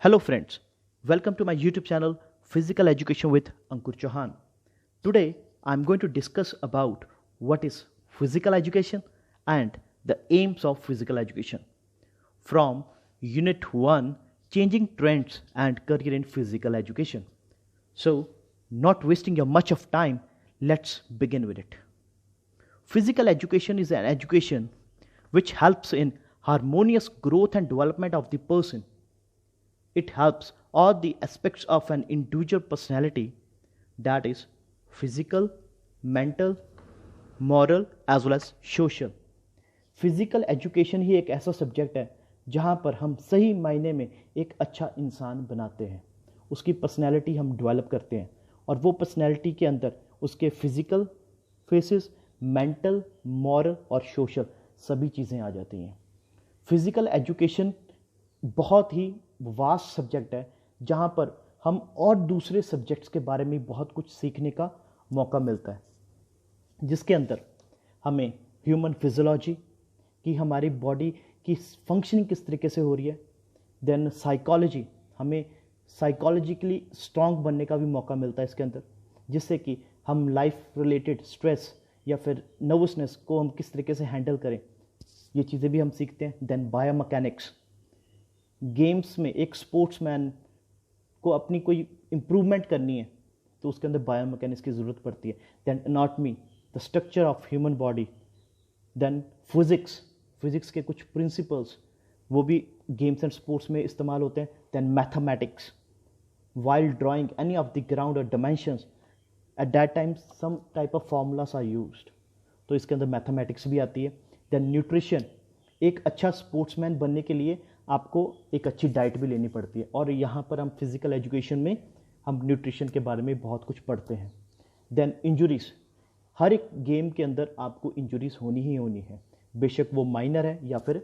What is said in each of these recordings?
Hello friends, welcome to my YouTube channel Physical Education with Ankur Chauhan. Today I am going to discuss about what is physical education and the aims of physical education from Unit 1 Changing Trends and Career in Physical Education. So, not wasting your much of time, let's begin with it. Physical education is an education which helps in harmonious growth and development of the person. It helps all the aspects of an individual personality, that is physical, mental, moral as well as social. Physical education ही एक ऐसा subject है जहाँ पर हम सही मायने में एक अच्छा इंसान बनाते हैं, उसकी पर्सनैलिटी हम डेवलप करते हैं और वो पर्सनैलिटी के अंदर उसके फिजिकल फेसेस, मेंटल, मॉरल और सोशल सभी चीज़ें आ जाती हैं. फिजिकल एजुकेशन बहुत ही वास्ट सब्जेक्ट है जहाँ पर हम और दूसरे सब्जेक्ट्स के बारे में बहुत कुछ सीखने का मौका मिलता है, जिसके अंदर हमें ह्यूमन फिजियोलॉजी कि हमारी बॉडी की फंक्शनिंग किस तरीके से हो रही है, देन साइकोलॉजी, हमें साइकोलॉजिकली स्ट्रांग बनने का भी मौका मिलता है इसके अंदर, जिससे कि हम लाइफ रिलेटेड स्ट्रेस या फिर नर्वसनेस को हम किस तरीके से हैंडल करें, ये चीज़ें भी हम सीखते हैं. देन बायोमैकेनिक्स, गेम्स में एक स्पोर्ट्समैन को अपनी कोई इम्प्रूवमेंट करनी है तो उसके अंदर बायोमैकेनिक्स की ज़रूरत पड़ती है. Then anatomy, the structure of human body. Then physics के कुछ प्रिंसिपल्स वो भी गेम्स एंड स्पोर्ट्स में इस्तेमाल होते हैं. Then mathematics, while drawing any of the ground और dimensions at that time some type of formulas are used, तो इसके अंदर मैथमेटिक्स भी आती है. देन न्यूट्रिशन, एक अच्छा स्पोर्ट्समैन बनने के लिए आपको एक अच्छी डाइट भी लेनी पड़ती है और यहाँ पर हम फिज़िकल एजुकेशन में हम न्यूट्रिशन के बारे में बहुत कुछ पढ़ते हैं. देन इंजुरीज, हर एक गेम के अंदर आपको इंजुरीज होनी ही होनी है, बेशक वो माइनर है या फिर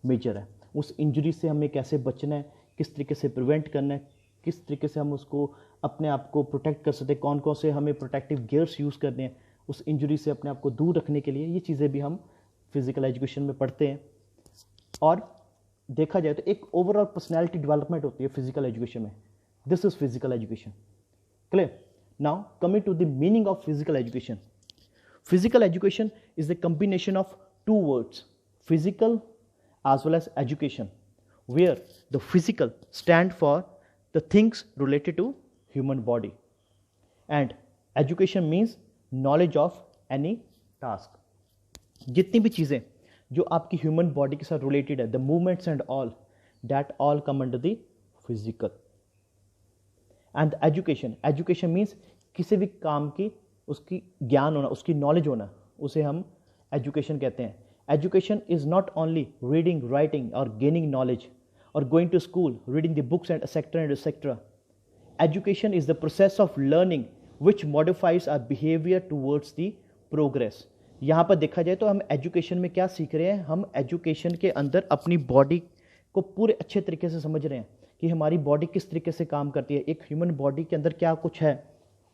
मेजर है. उस इंजुरी से हमें कैसे बचना है, किस तरीके से प्रिवेंट करना है, किस तरीके से हम उसको अपने आप को प्रोटेक्ट कर सकते हैं, कौन कौन से हमें प्रोटेक्टिव गियर्स यूज़ करने हैं उस इंजुरी से अपने आप को दूर रखने के लिए, ये चीज़ें भी हम फिज़िकल एजुकेशन में पढ़ते हैं. और देखा जाए तो एक ओवरऑल पर्सनैलिटी डेवलपमेंट होती है फिजिकल एजुकेशन में. This is physical education. Clear? Now coming to the meaning of physical education. Physical education is the combination of two words, physical as well as education, where the physical stand for the things related to human body and education means knowledge of any task. जितनी भी चीज़ें जो आपकी human body के साथ related है, the movements and all, that all come under the physical. And education means किसी भी काम की उसकी ज्ञान होना, उसकी नॉलेज होना, उसे हम एजुकेशन कहते हैं. Education is not only reading, writing और गेनिंग नॉलेज और going to school, reading the books and etcetera. Education is the process of learning which modifies our behaviour towards the progress. यहाँ पर देखा जाए तो हम एजुकेशन में क्या सीख रहे हैं, हम एजुकेशन के अंदर अपनी बॉडी को पूरे अच्छे तरीके से समझ रहे हैं कि हमारी बॉडी किस तरीके से काम करती है, एक ह्यूमन बॉडी के अंदर क्या कुछ है,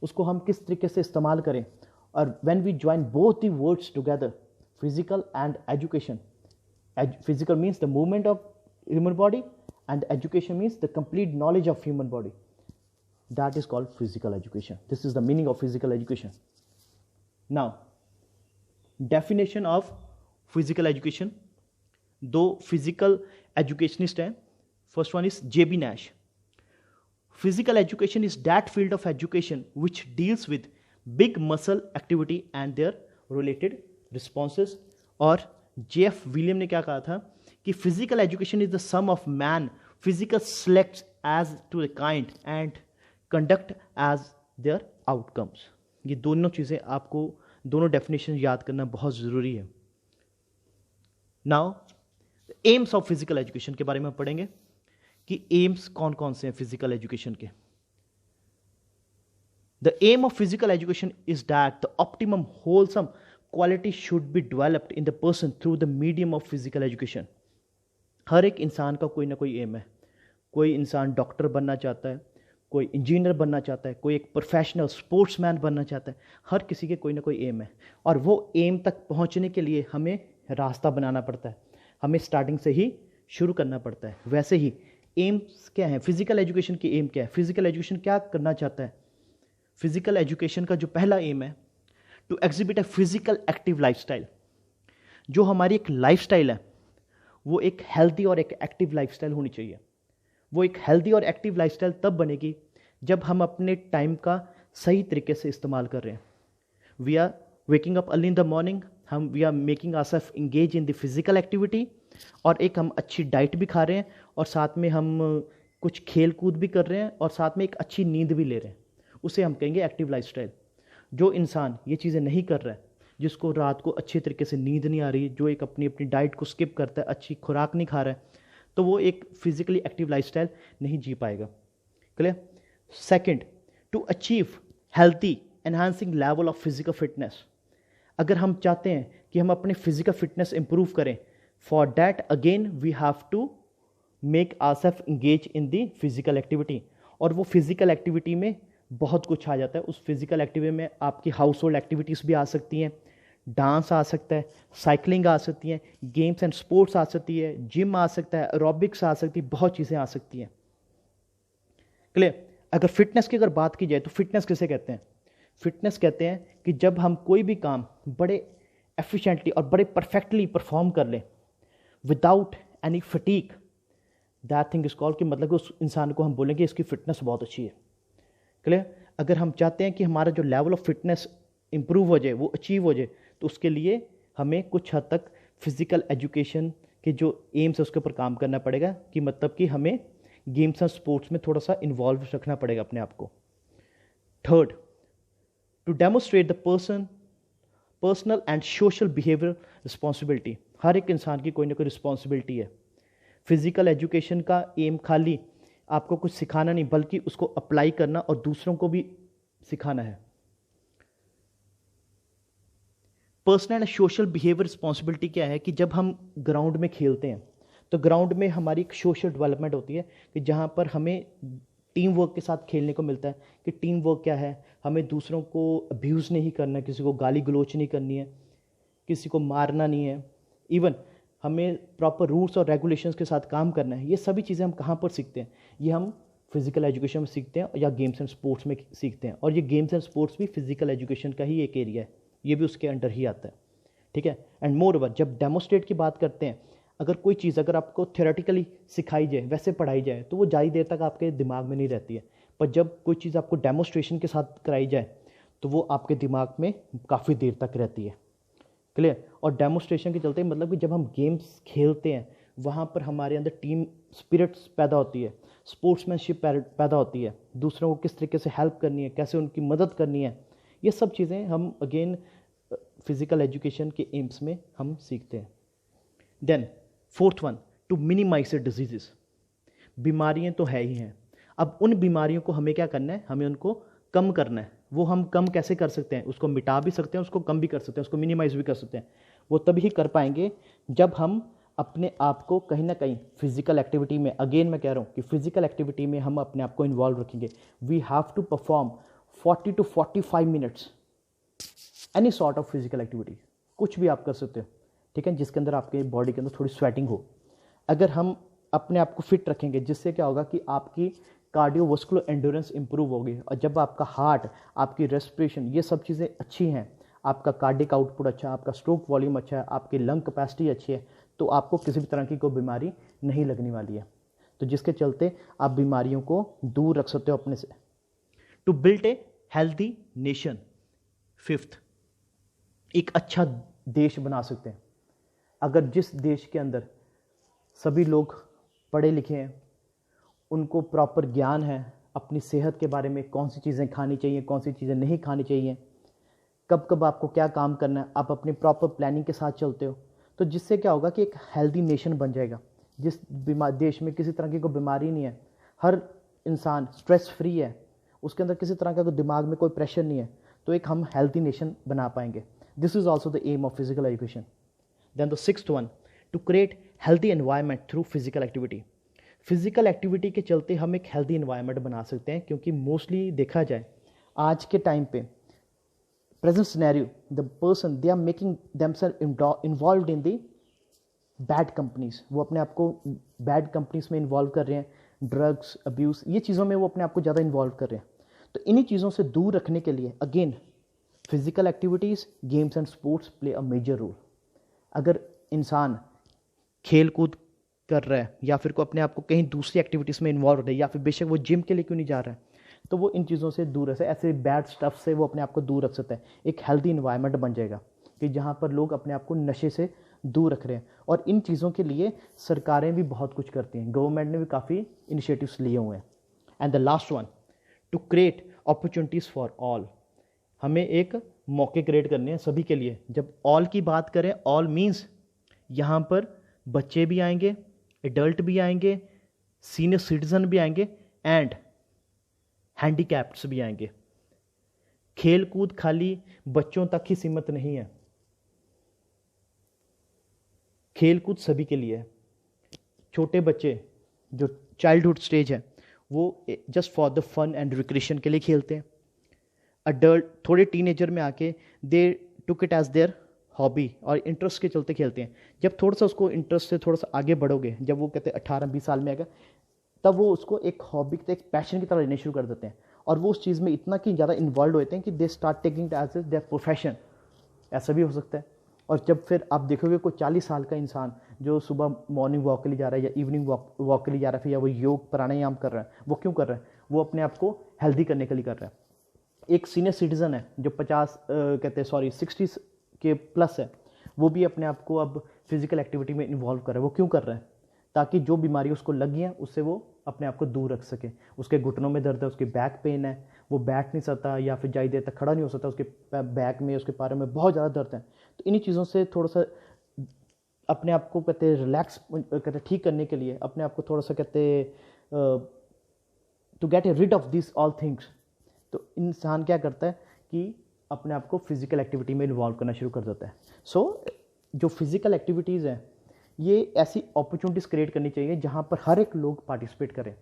उसको हम किस तरीके से इस्तेमाल करें. और when we join both the words together, physical and education, physical means the movement of human body and education means the complete knowledge of human body, that is called physical education. This is the meaning of physical education. Now definition of physical education, दो physical educationist हैं. First one is JB Nash. Physical education is that field of education which deals with big muscle activity and there related responses. और JF William ने क्या कहा था कि physical education is the sum of man physical selects as to the kind and conduct as their outcomes. ये दोनों चीज़ें आपको, दोनों डेफिनेशन याद करना बहुत ज़रूरी है. Now AIIMS of physical education के बारे में पढ़ेंगे कि एम्स कौन कौन से हैं फिजिकल एजुकेशन के. The aim of physical education is that the optimum wholesome quality should be developed in the person through the medium of physical education. हर एक इंसान का कोई ना कोई एम है. कोई इंसान डॉक्टर बनना चाहता है, कोई इंजीनियर बनना चाहता है, कोई एक प्रोफेशनल स्पोर्ट्समैन बनना चाहता है. हर किसी के कोई ना कोई एम है और वो एम तक पहुंचने के लिए हमें रास्ता बनाना पड़ता है, हमें स्टार्टिंग से ही शुरू करना पड़ता है. वैसे ही एम्स क्या है, फिजिकल एजुकेशन की एम क्या है, फिजिकल एजुकेशन क्या करना चाहता है? फिजिकल एजुकेशन का जो पहला एम है, to exhibit a physical active lifestyle. जो हमारी एक लाइफस्टाइल है वो एक हेल्दी और एक एक्टिव लाइफस्टाइल होनी चाहिए। वो एक हेल्दी और एक्टिव लाइफस्टाइल तब बनेगी जब हम अपने टाइम का सही तरीके से इस्तेमाल कर रहे हैं। We are waking up early in the morning, हम we are making ourselves engage in the physical activity, और एक हम अच्छी डाइट भी खा रहे हैं, और साथ में हम कुछ खेल कूद भी कर रहे हैं, और साथ में एक अच्छी नींद भी ले रहे हैं। उसे हम कहेंगे एक्टिव लाइफस्टाइल। जो इंसान ये चीज़ें नहीं कर रहा है, जिसको रात को अच्छे तरीके से नींद नहीं आ रही, जो एक अपनी अपनी डाइट को स्किप करता है, अच्छी खुराक नहीं खा रहा है, तो वो एक फिजिकली एक्टिव लाइफस्टाइल नहीं जी पाएगा। Clear? Second, to achieve healthy enhancing level of physical fitness. अगर हम चाहते हैं कि हम अपने फिजिकल फिटनेस इंप्रूव करें, for that again we have to make ourselves engage in the physical activity. और वो फिजिकल एक्टिविटी में बहुत कुछ आ जाता है। उस फिजिकल एक्टिविटी में आपकी हाउस होल्ड एक्टिविटीज़ भी आ सकती हैं, डांस आ सकता है, साइकिलिंग आ सकती है, गेम्स एंड स्पोर्ट्स आ सकती है, जिम आ सकता है, एरोबिक्स आ सकती है, बहुत चीज़ें आ सकती हैं। क्लियर? अगर फिटनेस की अगर बात की जाए तो फिटनेस किसे कहते हैं? फिटनेस कहते हैं कि जब हम कोई भी काम बड़े एफिशिएंटली और बड़े परफेक्टली परफॉर्म कर लें without any fatigue, that thing is called, कि मतलब कि उस इंसान को हम बोलेंगे इसकी फिटनेस बहुत अच्छी है। क्लियर? अगर हम चाहते हैं कि हमारा जो लेवल ऑफ फिटनेस इंप्रूव हो जाए, वो अचीव हो जाए, तो उसके लिए हमें कुछ हद तक फिजिकल एजुकेशन के जो एम्स है उसके ऊपर काम करना पड़ेगा, कि मतलब कि हमें गेम्स एंड स्पोर्ट्स में थोड़ा सा इन्वॉल्व रखना पड़ेगा अपने आप को। Third, to demonstrate the personal and social behaviour responsibility. हर एक इंसान की कोई ना कोई रिस्पॉन्सिबिलिटी है। फिजिकल एजुकेशन का एम खाली आपको कुछ सिखाना नहीं, बल्कि उसको अप्लाई करना और दूसरों को भी सिखाना है। Personal and social behaviour responsibility क्या है कि जब हम ग्राउंड में खेलते हैं तो ग्राउंड में हमारी एक सोशल डेवलपमेंट होती है, कि जहाँ पर हमें टीम वर्क के साथ खेलने को मिलता है। कि टीम वर्क क्या है, हमें दूसरों को अब्यूज़ नहीं करना, किसी को गाली गलौच नहीं करनी है, किसी को मारना नहीं है, इवन हमें प्रॉपर रूल्स और रेगुलेशंस के साथ काम करना है। ये सभी चीज़ें हम कहाँ पर सीखते हैं? ये हम फिजिकल एजुकेशन में सीखते हैं या गेम्स एंड स्पोर्ट्स में सीखते हैं। और ये गेम्स एंड स्पोर्ट्स भी फिजिकल एजुकेशन का ही एक एरिया है, ये भी उसके अंडर ही आता है। ठीक है? एंड मोर ओवर, जब डेमोस्ट्रेट की बात करते हैं, अगर कोई चीज़ अगर आपको थ्योरेटिकली सिखाई जाए, वैसे पढ़ाई जाए, तो वो ज़्यादा देर तक आपके दिमाग में नहीं रहती है। पर जब कोई चीज़ आपको डेमोस्ट्रेशन के साथ कराई जाए तो वो आपके दिमाग में काफ़ी देर तक रहती है। क्लियर? और डेमोस्ट्रेशन के चलते मतलब कि जब हम गेम्स खेलते हैं वहाँ पर हमारे अंदर टीम स्पिरिट्स पैदा होती है, स्पोर्ट्समैनशिप पैदा होती है, दूसरों को किस तरीके से हेल्प करनी है, कैसे उनकी मदद करनी है, ये सब चीज़ें हम अगेन फिजिकल एजुकेशन के एम्स में हम सीखते हैं। Then fourth one, to minimize the diseases. बीमारियाँ तो है ही हैं, अब उन बीमारियों को हमें क्या करना है? हमें उनको कम करना है। वो हम कम कैसे कर सकते हैं? उसको मिटा भी सकते हैं, उसको कम भी कर सकते हैं, उसको मिनिमाइज भी कर सकते हैं। वो तभी ही कर पाएंगे जब हम अपने आप को कहीं ना कहीं फिजिकल एक्टिविटी में, अगेन मैं कह रहा हूँ कि फिजिकल एक्टिविटी में हम अपने आप को इन्वॉल्व रखेंगे। We have to perform 40 to 45 minutes any sort of physical activity, कुछ भी आप कर सकते हो। ठीक है? जिसके अंदर आपके बॉडी के अंदर थोड़ी स्वेटिंग हो। अगर हम अपने आप को फिट रखेंगे, जिससे क्या होगा कि आपकी कार्डियोवास्कुलर एंड्योरेंस इंप्रूव होगी, और जब आपका हार्ट, आपकी रेस्पिरेशन, ये सब चीज़ें अच्छी हैं, आपका कार्डिक आउटपुट अच्छा है, आपका स्ट्रोक वॉल्यूम अच्छा है, आपकी लंग कैपेसिटी अच्छी है, तो आपको किसी भी तरह की कोई बीमारी नहीं लगने वाली है। तो जिसके चलते आप बीमारियों को दूर रख सकते हो अपने से। To build a healthy nation. Fifth, एक अच्छा देश बना सकते हैं। अगर जिस देश के अंदर सभी लोग पढ़े लिखे हैं, उनको प्रॉपर ज्ञान है अपनी सेहत के बारे में, कौन सी चीज़ें खानी चाहिए, कौन सी चीज़ें नहीं खानी चाहिए, कब कब आपको क्या काम करना है, आप अपनी प्रॉपर प्लानिंग के साथ चलते हो, तो जिससे क्या होगा कि एक हेल्दी नेशन बन जाएगा। जिस देश में किसी तरह की कोई बीमारी नहीं है, हर इंसान स्ट्रेस फ्री है, उसके अंदर किसी तरह का दिमाग में कोई प्रेशर नहीं है, तो एक हम हेल्दी नेशन बना पाएंगे। This is also the aim of physical education. Then the sixth one, to create healthy environment through physical activity. Physical activity के चलते हम एक हेल्दी एनवायरनमेंट बना सकते हैं, क्योंकि मोस्टली देखा जाए आज के टाइम पे present scenario, the person they are making themselves involved in the bad companies. वो अपने आप को बैड कंपनीज में इन्वॉल्व कर रहे हैं, ड्रग्स, अब्यूज़, ये चीज़ों में वो अपने आप को ज़्यादा इन्वॉल्व कर रहे हैं। तो इन्हीं चीज़ों से दूर रखने के लिए again physical activities, games and sports play a major role. अगर इंसान खेल कूद कर रहा है या फिर को अपने आप को कहीं दूसरी एक्टिविटीज़ में इन्वॉल्व हो रहा है, या फिर बेशक वो जिम के लिए क्यों नहीं जा रहा है, तो वो इन चीज़ों से दूर रह सकता है, ऐसे बैड स्टफ से वो अपने आप को दूर रख सकता है। एक हेल्दी इन्वायरमेंट बन जाएगा कि जहाँ पर लोग अपने आप को नशे से दूर रख रहे हैं। और इन चीज़ों के लिए सरकारें भी बहुत कुछ करती हैं, गवर्नमेंट ने भी काफ़ी इनिशिएटिव्स लिए हुए हैं। And the last one, to create opportunities for all. हमें एक मौके क्रिएट करने हैं सभी के लिए। जब ऑल की बात करें, ऑल मीन्स यहाँ पर बच्चे भी आएंगे, एडल्ट भी आएंगे, सीनियर सिटीजन भी आएंगे एंड हैंडीकैप्ड्स भी आएंगे। खेल कूद खाली बच्चों तक ही सीमित नहीं है, खेल कूद सभी के लिए है। छोटे बच्चे जो चाइल्डहुड स्टेज है वो just for the fun and recreation के लिए खेलते हैं। अडल्ट थोड़े टीनेजर में आके they took it as their hobby और इंटरेस्ट के चलते खेलते हैं। जब थोड़ा सा उसको इंटरेस्ट से थोड़ा सा आगे बढ़ोगे, जब वो कहते हैं 18-20 साल में आएगा, तब वो उसको एक हॉबी, एक पैशन की तरह लेने शुरू कर देते हैं और वो उस चीज़ में इतना कि ज़्यादा इन्वॉल्व होते हैं कि they start taking it as their profession. ऐसा भी हो सकता है। और जब फिर आप देखोगे कोई 40 साल का इंसान जो सुबह मॉर्निंग वॉक के लिए जा रहा है या इवनिंग वॉक के लिए जा रहा है, फिर या वो योग प्राणायाम कर रहा है, वो क्यों कर रहा है? वो अपने आप को हेल्दी करने के लिए कर रहा है। एक सीनियर सिटीजन है जो 60 के प्लस है, वो भी अपने आप को अब फिजिकल एक्टिविटी में इन्वॉल्व कर रहा है। वो क्यों कर रहा है? ताकि जो बीमारी उसको लगी है उससे वो अपने आप को दूर रख सके। उसके घुटनों में दर्द है, उसकी बैक पेन है, वो बैठ नहीं सकता या फिर ज़्यादा देर तक खड़ा नहीं हो सकता, उसके बैक में, उसके पैरों में बहुत ज़्यादा दर्द है। तो इन्हीं चीज़ों से थोड़ा सा अपने आप को रिलैक्स ठीक करने के लिए अपने आप को थोड़ा सा to get rid of this all things, तो इंसान क्या करता है कि अपने आप को फिजिकल एक्टिविटी में इन्वॉल्व करना शुरू कर देता है। सो जो फिजिकल एक्टिविटीज़ हैं ये ऐसी अपॉर्चुनिटीज़ क्रिएट करनी चाहिए जहाँ पर हर एक लोग पार्टिसिपेट करें,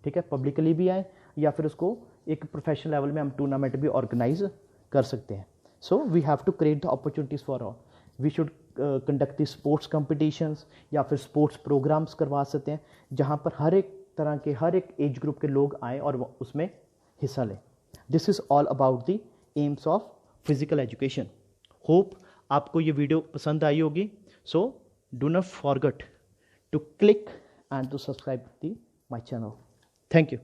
ठीक है, पब्लिकली भी आए या फिर उसको एक प्रोफेशनल लेवल में हम टूर्नामेंट भी ऑर्गेनाइज कर सकते हैं। So we have to create the opportunities for all. We should conduct the sports competitions या फिर स्पोर्ट्स प्रोग्राम्स करवा सकते हैं जहाँ पर हर एक तरह के, हर एक एज ग्रुप के लोग आएँ और उसमें हिस्सा लें। This is all about the AIIMS of physical education. Hope आपको ये वीडियो पसंद आई होगी। सो do not forget to click and to subscribe to my channel. Thank you.